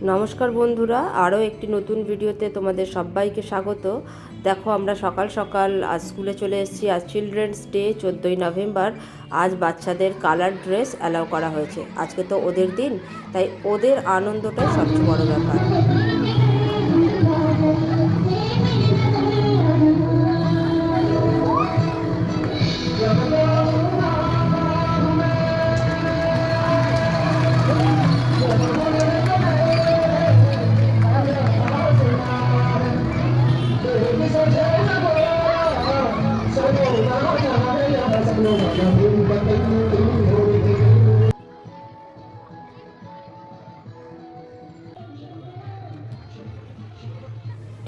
নমস্কার বন্ধুরা, আরও একটি নতুন ভিডিওতে তোমাদের সবাইকে স্বাগত। দেখো, আমরা সকাল সকাল আজ স্কুলে চলে এসেছি। আজ চিলড্রেন্স ডে, 14ই নভেম্বর। আজ বাচ্চাদের কালার ড্রেস অ্যালাউ করা হয়েছে। আজকে তো ওদের দিন, তাই ওদের আনন্দটাই সবচেয়ে বড় ব্যাপার।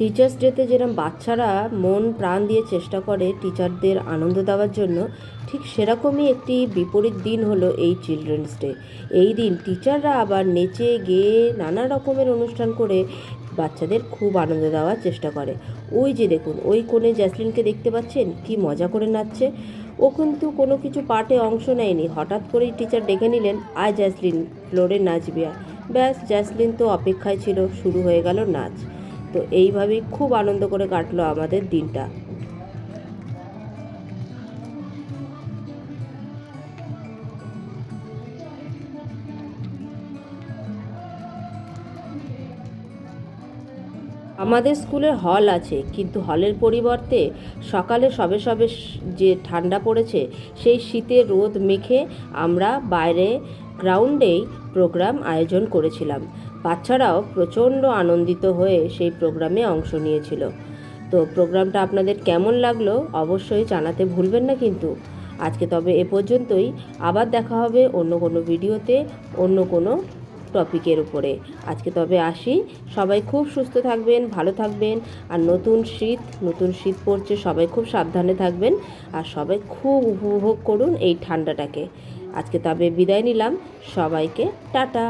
টিচার্স ডেতে যেরকম বাচ্চারা মন প্রাণ দিয়ে চেষ্টা করে টিচারদের আনন্দ দেওয়ার জন্য, ঠিক সেরকমই একটি বিপরীত দিন হলো এই চিলড্রেন্স ডে। এই দিন টিচাররা আবার নেচে গেয়ে নানা রকমের অনুষ্ঠান করে বাচ্চাদের খুব আনন্দ দেওয়ার চেষ্টা করে। ওই যে দেখুন, ওই কোণে জ্যাসলিনকে দেখতে পাচ্ছেন, কি মজা করে নাচছে। ও কিন্তু কোনো কিছু পার্টে অংশ নেয়নি, হঠাৎ করেই টিচার ডেকে নিলেন, আয় জ্যাসলিন, ফ্লোরে নাচবি। ব্যাস, জ্যাসলিন তো অপেক্ষায় ছিল, শুরু হয়ে গেল নাচ। তো এইভাবেই খুব আনন্দ করে কাটলো আমাদের দিনটা। আমাদের স্কুলের হল আছে, কিন্তু হলের পরিবর্তে সকালে সবে সবে যে ঠান্ডা পড়েছে, সেই শীতের রোদ মেখে আমরা বাইরে গ্রাউন্ডেই প্রোগ্রাম আয়োজন করেছিলাম। বাচ্চারাও প্রচণ্ড আনন্দিত হয়ে সেই প্রোগ্রামে অংশ নিয়েছিল। তো প্রোগ্রামটা আপনাদের কেমন লাগলো অবশ্যই জানাতে ভুলবেন না কিন্তু। আজকে তবে এ পর্যন্তই। আবার দেখা হবে অন্য কোনো ভিডিওতে, অন্য কোনো টপিকের উপরে। আজকে তবে আসি। সবাই খুব সুস্থ থাকবেন, ভালো থাকবেন। আর নতুন শীত পড়ছে, সবাই খুব সাবধানে থাকবেন। আর সবাই খুব উপভোগ করুন এই ঠান্ডাটাকে। আজকে তবে বিদায় নিলাম, সবাইকে টাটা।